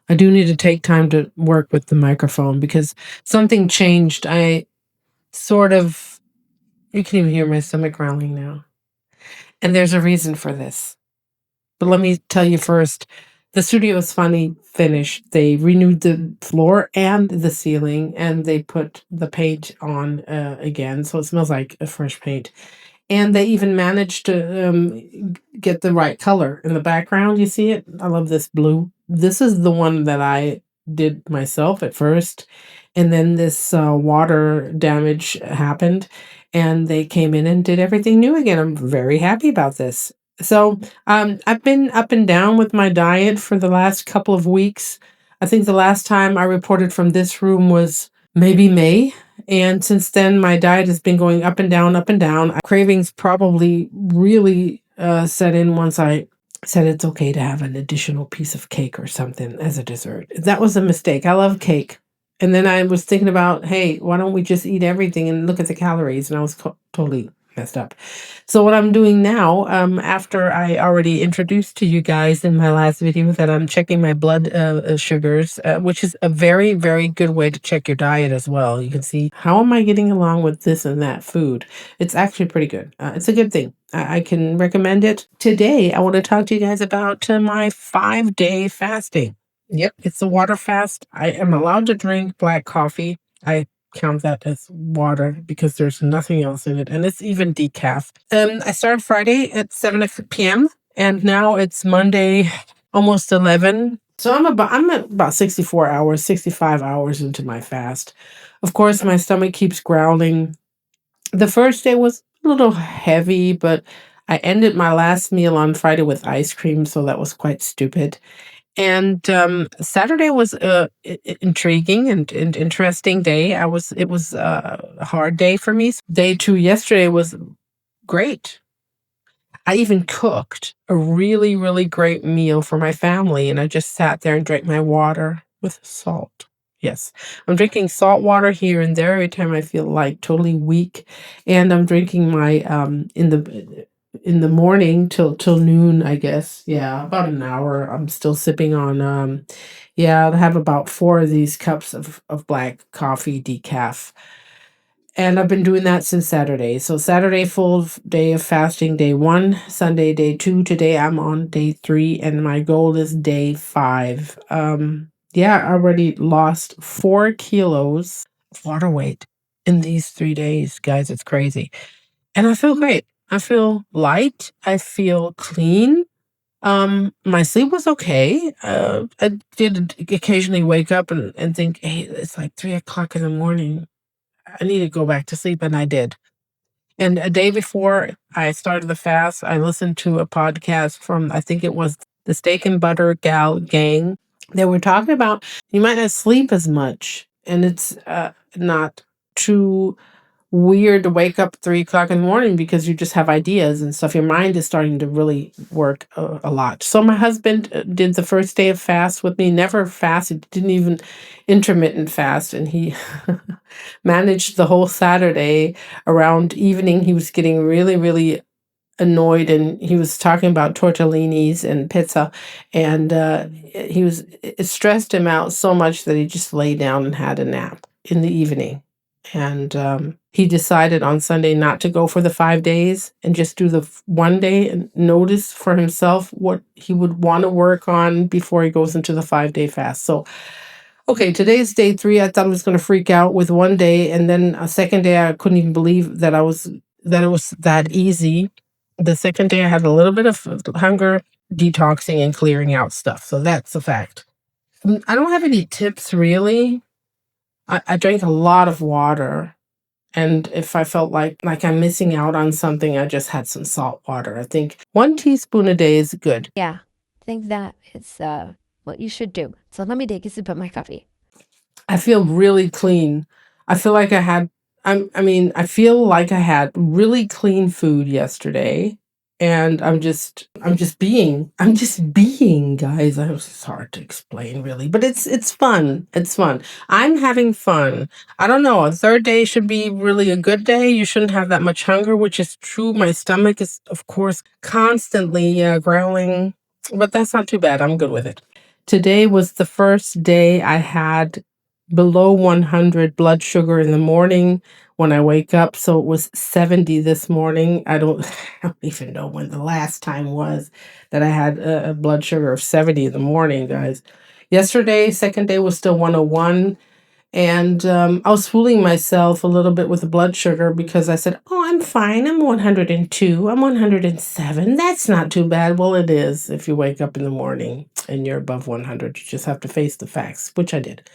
I do need to take time to work with the microphone because something changed. I sort of, you can even hear my stomach growling now. And there's a reason for this. But let me tell you first, the studio is finally finished. They renewed the floor and the ceiling, and they put the paint on again. So it smells like a fresh paint. And they even managed to get the right color in the background. You see it? I love this blue. This is the one that I did myself at first. And then this water damage happened, and they came in and did everything new again. I'm very happy about this. So I've been up and down with my diet for the last couple of weeks. I think the last time I reported from this room was maybe May. And since then, my diet has been going up and down, up and down. Cravings probably really set in once I said it's okay to have an additional piece of cake or something as a dessert. That was a mistake. I love cake. And then I was thinking about, hey, why don't we just eat everything and look at the calories? And I was totally messed up. So what I'm doing now, after I already introduced to you guys in my last video that I'm checking my blood sugars, which is a very, very good way to check your diet as well. You can see how am I getting along with this and that food. It's actually pretty good. It's a good thing. I can recommend it. Today, I want to talk to you guys about my 5-day fasting. Yep, it's a water fast. I am allowed to drink black coffee. I count that as water because there's nothing else in it, and it's even decaf. I started Friday at 7 p.m. and now it's Monday, almost 11. So I'm at about 64 hours, 65 hours into my fast. Of course, my stomach keeps growling. The first day was a little heavy, but I ended my last meal on Friday with ice cream, so that was quite stupid. And Saturday was intriguing and interesting day. It was a hard day for me. Day two yesterday was great. I even cooked a really, really great meal for my family, and I just sat there and drank my water with salt. Yes, I'm drinking salt water here and there every time I feel like totally weak, and I'm drinking my in the morning till noon, I guess. Yeah, about an hour. I'm still sipping on yeah, I have about 4 of these cups of black coffee decaf. And I've been doing that since Saturday. So Saturday, day of fasting, day 1, Sunday, day 2. Today I'm on day 3, and my goal is day 5. Yeah, I already lost 4 kilos of water weight in these 3 days, guys. It's crazy. And I feel great. I feel light. I feel clean. My sleep was okay. I did occasionally wake up and think, hey, it's like 3 o'clock in the morning. I need to go back to sleep, and I did. And a day before I started the fast, I listened to a podcast from, I think it was the Steak and Butter Gang. They were talking about you might not sleep as much, and it's not too weird to wake up 3 o'clock in the morning because you just have ideas and stuff. Your mind is starting to really work a lot. So my husband did the first day of fast with me, never fasted, didn't even intermittent fast. And he managed the whole Saturday. Around evening, he was getting really, really annoyed, and he was talking about tortellinis and pizza. And it stressed him out so much that he just lay down and had a nap in the evening. And he decided on Sunday not to go for the 5 days and just do the one day and notice for himself what he would want to work on before he goes into the 5-day fast. So, okay, today's day 3. I thought I was going to freak out with one day, and then a second day I couldn't even believe that it was that easy. The second day I had a little bit of hunger, detoxing and clearing out stuff. So that's a fact. I don't have any tips really. I drank a lot of water, and if I felt like I'm missing out on something, I just had some salt water. I think 1 teaspoon a day is good. Yeah, I think that is what you should do. So let me take a sip of my coffee. I feel really clean. I feel like I feel like I had really clean food yesterday, and I'm just being, guys. It's hard to explain really, but it's fun. It's fun. I'm having fun. I don't know. A third day should be really a good day. You shouldn't have that much hunger, which is true. My stomach is, of course, constantly growling, but that's not too bad. I'm good with it. Today was the first day I had below 100 blood sugar in the morning when I wake up. So it was 70 this morning. I don't even know when the last time was that I had a blood sugar of 70 in the morning, guys. Yesterday, second day was still 101. And I was fooling myself a little bit with the blood sugar because I said, "Oh, I'm fine. I'm 102. I'm 107. That's not too bad." Well, it is if you wake up in the morning and you're above 100. You just have to face the facts, which I did.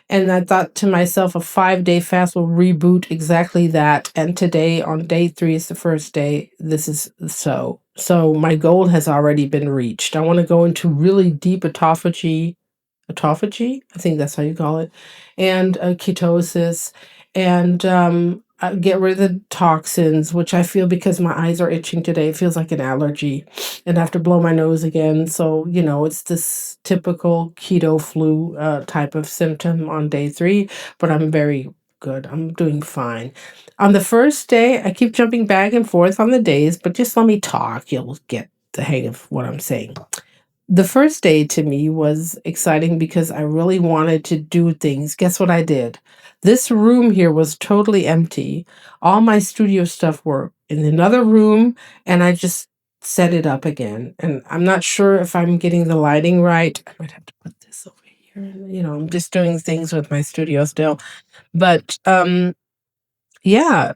And I thought to myself, a 5-day fast will reboot exactly that. And today, on day 3, is the first day. This is so. So my goal has already been reached. I want to go into really deep autophagy, I think that's how you call it, and ketosis, and get rid of the toxins, which I feel because my eyes are itching today. It feels like an allergy, and I have to blow my nose again. So, it's this typical keto flu type of symptom on day 3, but I'm very good. I'm doing fine. On the first day, I keep jumping back and forth on the days, but just let me talk. You'll get the hang of what I'm saying. The first day to me was exciting because I really wanted to do things. Guess what I did? This room here was totally empty. All my studio stuff were in another room, and I just set it up again. And I'm not sure if I'm getting the lighting right. I might have to put this over here. I'm just doing things with my studio still. But yeah,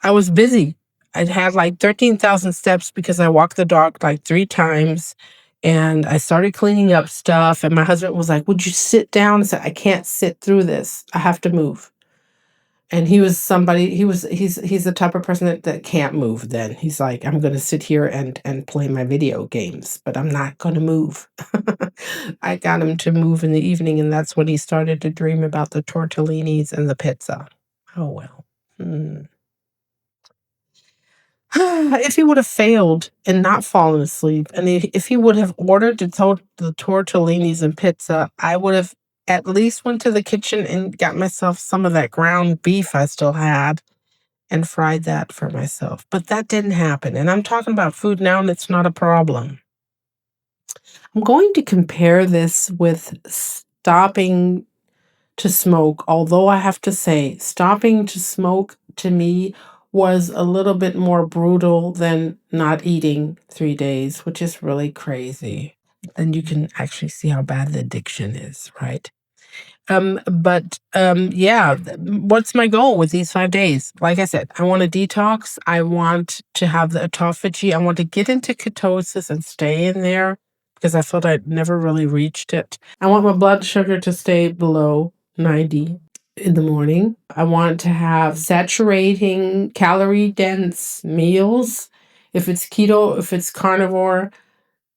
I was busy. I'd had like 13,000 steps because I walked the dog like 3 times, and I started cleaning up stuff. And my husband was like, "Would you sit down?" I said, "I can't sit through this. I have to move." And he's the type of person that can't move then. He's like, "I'm going to sit here and play my video games, but I'm not going to move." I got him to move in the evening, and that's when he started to dream about the tortellinis and the pizza. Oh, well. Hmm. If he would have failed and not fallen asleep, and if he would have ordered the tortellinis and pizza, I would have at least went to the kitchen and got myself some of that ground beef I still had and fried that for myself. But that didn't happen. And I'm talking about food now, and it's not a problem. I'm going to compare this with stopping to smoke, although I have to say, stopping to smoke to me was a little bit more brutal than not eating 3 days, which is really crazy. And you can actually see how bad the addiction is, right? Yeah, what's my goal with these 5 days? Like I said, I want to detox. I want to have the autophagy. I want to get into ketosis and stay in there because I felt I'd never really reached it. I want my blood sugar to stay below 90 in the morning. I want to have saturating, calorie dense meals. If it's keto, if it's carnivore,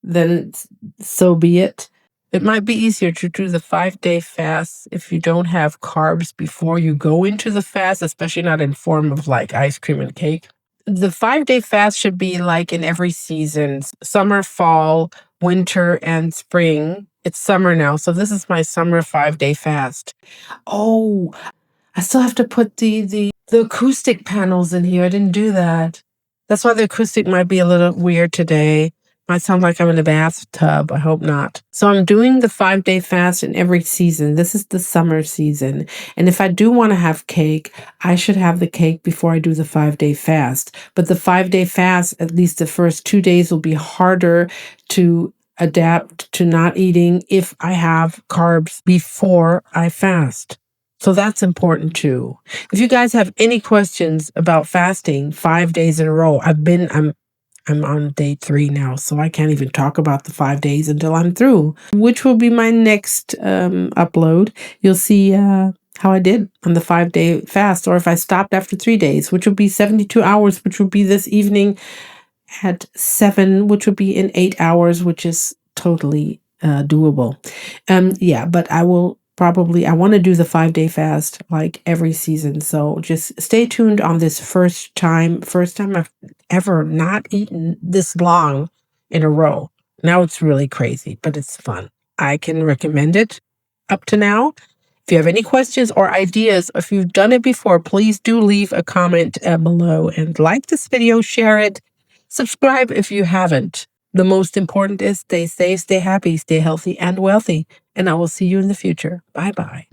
then so be it. It might be easier to do the 5-day fast if you don't have carbs before you go into the fast, especially not in form of like ice cream and cake. The 5-day fast should be like in every season: summer, fall, winter, and spring. It's summer now, so this is my summer 5-day fast. Oh, I still have to put the acoustic panels in here. I didn't do that. That's why the acoustic might be a little weird today. Might sound like I'm in a bathtub. I hope not. So I'm doing the 5-day fast in every season. This is the summer season. And if I do want to have cake, I should have the cake before I do the 5-day fast. But the 5-day fast, at least the first 2 days, will be harder to adapt to not eating if I have carbs before I fast. So that's important too. If you guys have any questions about fasting 5 days in a row, I'm on day 3 now, so I can't even talk about the 5 days until I'm through, which will be my next upload. You'll see how I did on the 5-day fast, or if I stopped after 3 days, which will be 72 hours, which will be this evening at 7, which would be in 8 hours, which is totally doable. Yeah, but I want to do the 5-day fast like every season. So just stay tuned on this first time I've ever not eaten this long in a row. Now it's really crazy, but it's fun. I can recommend it up to now. If you have any questions or ideas, if you've done it before, please do leave a comment below and like this video, share it, subscribe if you haven't. The most important is stay safe, stay happy, stay healthy and wealthy. And I will see you in the future. Bye bye.